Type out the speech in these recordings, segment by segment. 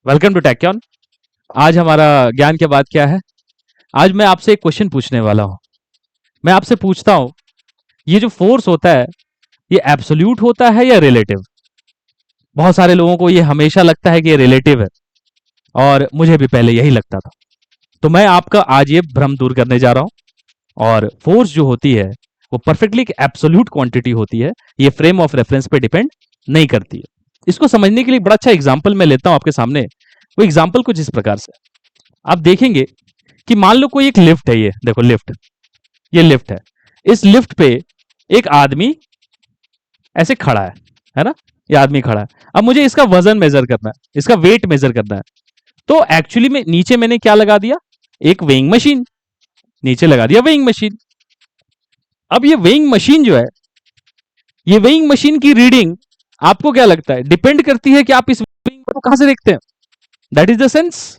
Welcome to टेक्योन। आज हमारा ज्ञान के बाद क्या है? आज मैं आपसे एक क्वेश्चन पूछने वाला हूं। मैं आपसे पूछता हूं, ये जो फोर्स होता है ये एब्सोल्यूट होता है या रिलेटिव? बहुत सारे लोगों को ये हमेशा लगता है कि ये रिलेटिव है, और मुझे भी पहले यही लगता था। तो मैं आपका आज ये भ्रम दूर करने जा रहा हूं। और फोर्स जो होती है वो परफेक्टली एक एब्सोल्यूट क्वांटिटी होती है, ये फ्रेम ऑफ रेफरेंस पे डिपेंड नहीं करती है। इसको समझने के लिए बड़ा अच्छा एग्जाम्पल मैं लेता हूं आपके सामने। वो एग्जाम्पल कुछ इस प्रकार से आप देखेंगे कि मान लो कोई एक लिफ्ट है, ये देखो लिफ्ट, ये लिफ्ट है। इस लिफ्ट पे एक आदमी ऐसे खड़ा है ना? ये आदमी खड़ा है। अब मुझे इसका वजन मेजर करना है, इसका वेट मेजर करना है। तो एक्चुअली में नीचे मैंने क्या लगा दिया? एक वेइंग मशीन। नीचे लगा दिया वेइंग मशीन। अब ये वेइंग मशीन जो है, ये वेइंग मशीन की रीडिंग आपको क्या लगता है डिपेंड करती है कि आप इस वेइंग को कहां से देखते हैं? That is the sense.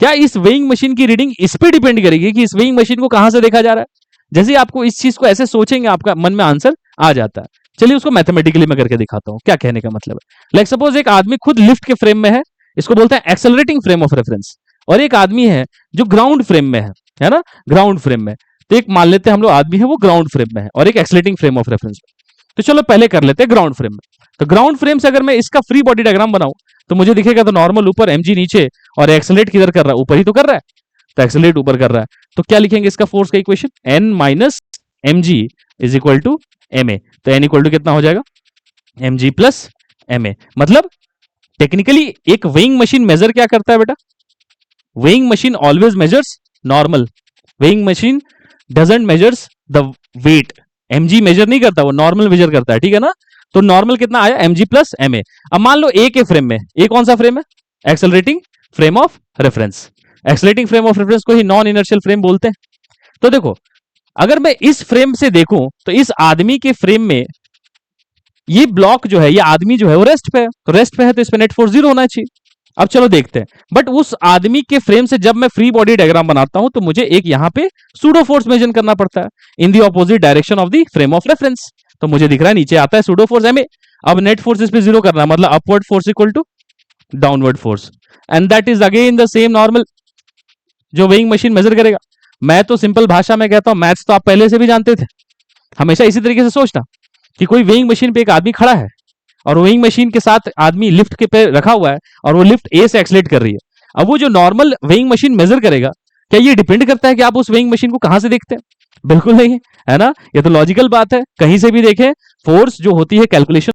क्या इस वेइंग मशीन की रीडिंग इस पे डिपेंड करेगी कि इस वेइंग मशीन को कहां से देखा जा रहा है? जैसे आपको इस चीज को ऐसे सोचेंगे, आपका मन में आंसर आ जाता है। चलिए उसको मैथमेटिकली मैं करके दिखाता हूं क्या कहने का मतलब है। लाइक सपोज एक आदमी खुद लिफ्ट के फ्रेम में है, इसको बोलते हैं एक्सेलरेटिंग फ्रेम ऑफ रेफरेंस। और एक आदमी है जो ग्राउंड फ्रेम में है ना? ग्राउंड फ्रेम में। तो एक मान लेते हैं हम लोग आदमी है वो ग्राउंड फ्रेम में है और एक एक्सेलरेटिंग फ्रेम ऑफ रेफरेंस में। तो चलो पहले कर लेते हैं ग्राउंड फ्रेम में। तो ग्राउंड फ्रेम से अगर मैं इसका फ्री बॉडी डायग्राम बनाऊं तो मुझे दिखेगा तो नॉर्मल ऊपर, mg नीचे, और एक्सेलरेट किधर कर रहा है? ऊपर ही तो कर रहा है। तो एक्सेलरेट ऊपर कर रहा है। तो क्या लिखेंगे इसका फोर्स का equation? n minus m g is equal to m a. तो n इक्वल टू कितना हो जाएगा? mg plus m a. मतलब टेक्निकली एक वेइंग मशीन मेजर क्या करता है बेटा? Weighing machine always measures normal. Weighing machine doesn't measures the weight. mg measure नहीं करता, वो नॉर्मल मेजर करता है, ठीक है ना? तो नॉर्मल कितना आया? mg plus m a. अब मान लो ए के फ्रेम में, ए कौन सा फ्रेम है? Accelerating frame of reference. Accelerating frame of reference को ही नॉन इनर्शियल फ्रेम बोलते हैं। तो देखो, अगर मैं इस फ्रेम से देखूं तो इस आदमी के फ्रेम में ये ब्लॉक जो है, ये आदमी जो है वो रेस्ट पे है। तो रेस्ट पे है तो इस पे नेट फोर्स 0 होना चाहिए। अब चलो देखते हैं। बट उस आदमी के फ्रेम से जब मैं फ्री बॉडी डायग्राम बनाता हूं तो मुझे एक यहां पे सूडो फोर्स मेजर करना पड़ता है in the opposite direction of the frame of reference. तो मुझे दिख रहा है नीचे आता है सूडो फोर्स एम ए। अब नेट फोर्स इस पे 0 करना है, मतलब upward force equal to downward force, and that is again the same normal जो वेइंग मशीन मेजर करेगा। मैं तो सिंपल भाषा में कहता हूं, मैथ्स तो आप पहले से भी जानते थे। हमेशा इसी तरीके से सोचना कि कोई वेइंग मशीन पे एक आदमी खड़ा है और वेइंग मशीन के साथ आदमी लिफ्ट के पे रखा हुआ है और वो लिफ्ट ए से एक्सलेट कर रही है। अब वो जो नॉर्मल वेइंग मशीन मेजर करेगा, क्या ये डिपेंड करता है कि आप उस वेइंग मशीन को कहां से देखते हैं? बिल्कुल नहीं है ना? ये तो लॉजिकल बात है। कहीं से भी देखें, फोर्स जो होती है कैलकुलेशन